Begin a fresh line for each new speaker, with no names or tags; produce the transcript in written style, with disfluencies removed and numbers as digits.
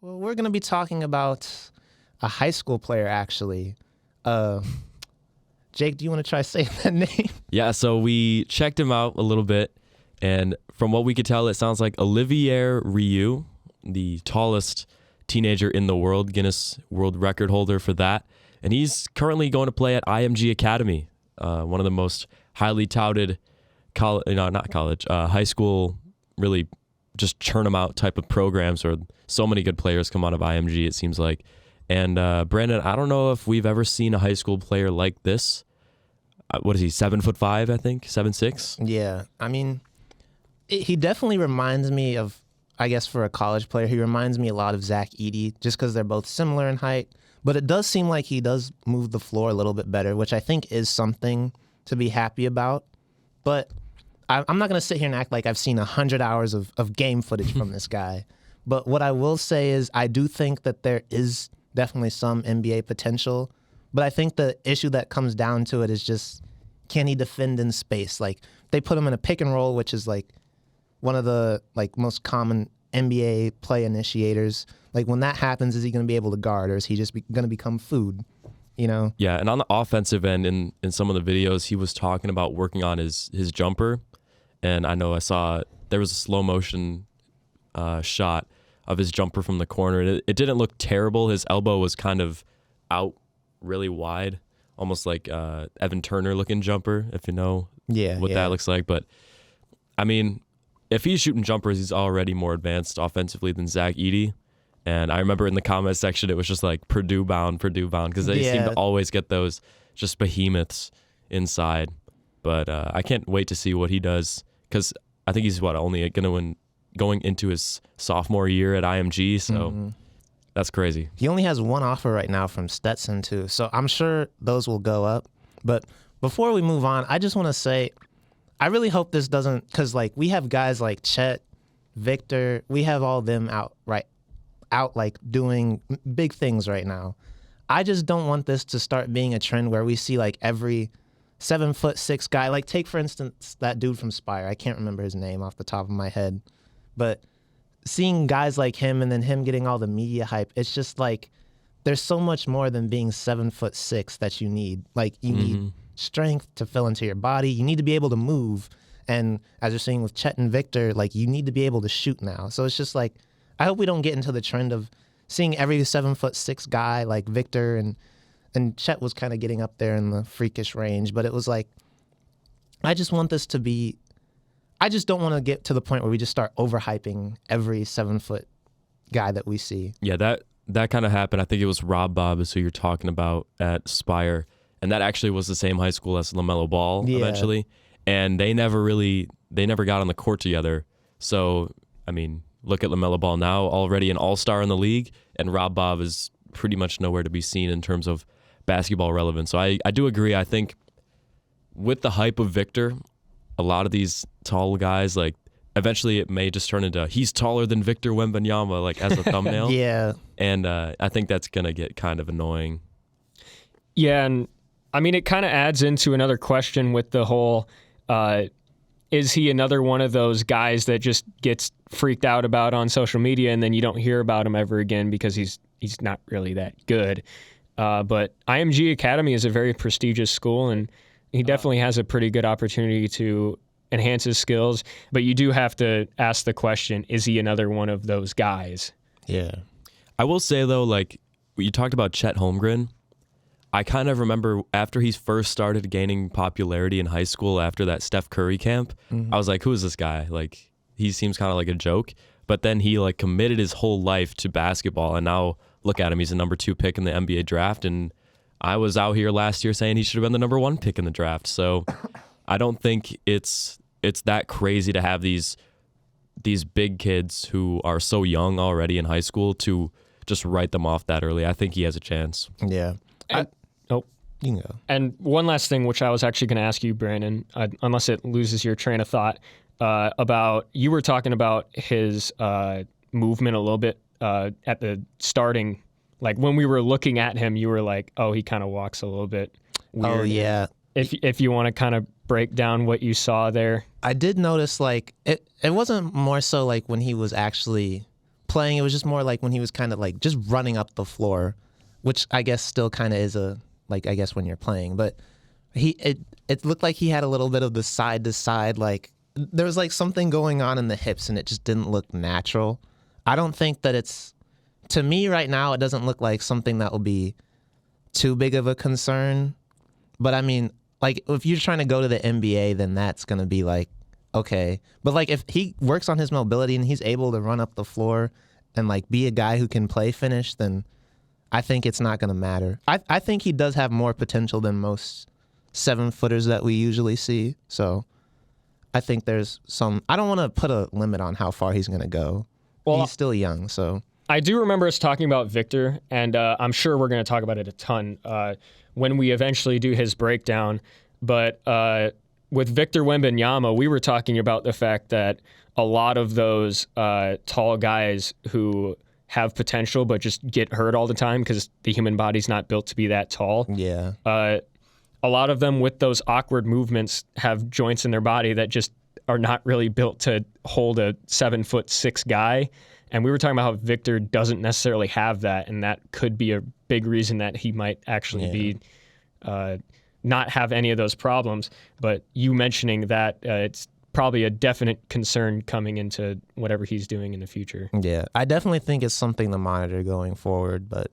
Well, we're going to be talking about a high school player, actually. Jake, do you want to try saying that name?
Yeah, so we checked him out a little bit, and from what we could tell, it sounds like Olivier Ryu, the tallest teenager in the world, Guinness World Record holder for that. And he's currently going to play at IMG Academy, one of the most highly touted high school, really just churn them out type of programs where so many good players come out of IMG, it seems like. And Branden, I don't know if we've ever seen a high school player like this. What is he, 7'5", I think? 7'6"?
Yeah, I mean, he definitely reminds me of, I guess for a college player, he reminds me a lot of Zach Edey, just because they're both similar in height. But it does seem like he does move the floor a little bit better, which I think is something to be happy about. But I'm not going to sit here and act like I've seen 100 hours of game footage from this guy. But what I will say is I do think that there is definitely some NBA potential. But I think the issue that comes down to it is just, can he defend in space? Like, they put him in a pick and roll, which is like one of the like most common NBA play initiators. Like, when that happens, is he going to be able to guard, or is he just going to become food? You know? Yeah,
and on the offensive end, in some of the videos, he was talking about working on his jumper. And I know I saw there was a slow motion shot of his jumper from the corner. It didn't look terrible. His elbow was kind of out really wide, almost like Evan Turner looking jumper, if you know what that looks like. But I mean, if he's shooting jumpers, he's already more advanced offensively than Zach Edey. And I remember in the comment section, it was just like Purdue bound, because they seem to always get those just behemoths inside. But I can't wait to see what he does, because I think he's only going into his sophomore year at IMG, so that's crazy.
He only has one offer right now from Stetson too, so I'm sure those will go up. But before we move on, I just want to say, I really hope this doesn't, because like we have guys like Chet, Victor, we have all them out like doing big things right now. I just don't want this to start being a trend where we see like every 7'6" guy, like take for instance that dude from Spire. I can't remember his name off the top of my head, but seeing guys like him and then him getting all the media hype, it's just like there's so much more than being 7'6" that you need. Like you need strength to fill into your body. You need to be able to move, and as you're seeing with Chet and Victor, like you need to be able to shoot now. So it's just like, I hope we don't get into the trend of seeing every 7'6" guy like Victor, and Chet was kind of getting up there in the freakish range, but it was like, I just want this to be, I just don't want to get to the point where we just start overhyping every 7-foot guy that we see.
Yeah, that kind of happened. I think it was Rob Bob is who you're talking about at Spire, and that actually was the same high school as LaMelo Ball eventually, and they never got on the court together. So, I mean, look at LaMelo Ball now, already an all-star in the league, and Rob Bob is pretty much nowhere to be seen in terms of basketball relevance. So I do agree. I think with the hype of Victor, a lot of these tall guys, like eventually it may just turn into he's taller than Victor Wembanyama, like as a thumbnail.
Yeah.
And I think that's going to get kind of annoying.
Yeah, and I mean, it kind of adds into another question with the whole, is he another one of those guys that just gets freaked out about on social media and then you don't hear about him ever again because he's not really that good? But IMG Academy is a very prestigious school, and he definitely has a pretty good opportunity to enhance his skills. But you do have to ask the question, is he another one of those guys?
Yeah.
I will say, though, like, you talked about Chet Holmgren. I kind of remember after he first started gaining popularity in high school after that Steph Curry camp, I was like, who is this guy? Like, he seems kind of like a joke. But then he, like, committed his whole life to basketball, and now look at him. He's a number 2 pick in the NBA draft, and I was out here last year saying he should have been the number 1 pick in the draft. So I don't think it's that crazy to have these big kids who are so young already in high school to just write them off that early. I think he has a chance.
Yeah. You can go.
And one last thing, which I was actually going to ask you, Branden, unless it loses your train of thought, about you were talking about his movement a little bit at the starting. Like when we were looking at him, you were like, oh, he kind of walks a little bit weird.
Oh, yeah.
If you want to kind of break down what you saw there.
I did notice, like, it wasn't more so like when he was actually playing. It was just more like when he was kind of like just running up the floor, which I guess still kind of is I guess when you're playing. But it looked like he had a little bit of the side to side, like there was like something going on in the hips and it just didn't look natural. I don't think that to me right now, it doesn't look like something that will be too big of a concern. But I mean, like if you're trying to go to the NBA, then that's going to be like, okay. But like if he works on his mobility and he's able to run up the floor and like be a guy who can play finish, then I think it's not going to matter. I think he does have more potential than most 7-footers that we usually see. So I think there's I don't want to put a limit on how far he's going to go. Well, he's still young, so.
I do remember us talking about Victor, and I'm sure we're going to talk about it a ton when we eventually do his breakdown. But with Victor Wembanyama, we were talking about the fact that a lot of those tall guys who have potential but just get hurt all the time because the human body's not built to be that tall.
Yeah.
A lot of them with those awkward movements have joints in their body that just are not really built to hold a 7'6" guy. And we were talking about how Victor doesn't necessarily have that, and that could be a big reason that he might actually be not have any of those problems. But you mentioning that it's probably a definite concern coming into whatever he's doing in the future.
Yeah, I definitely think it's something to monitor going forward, but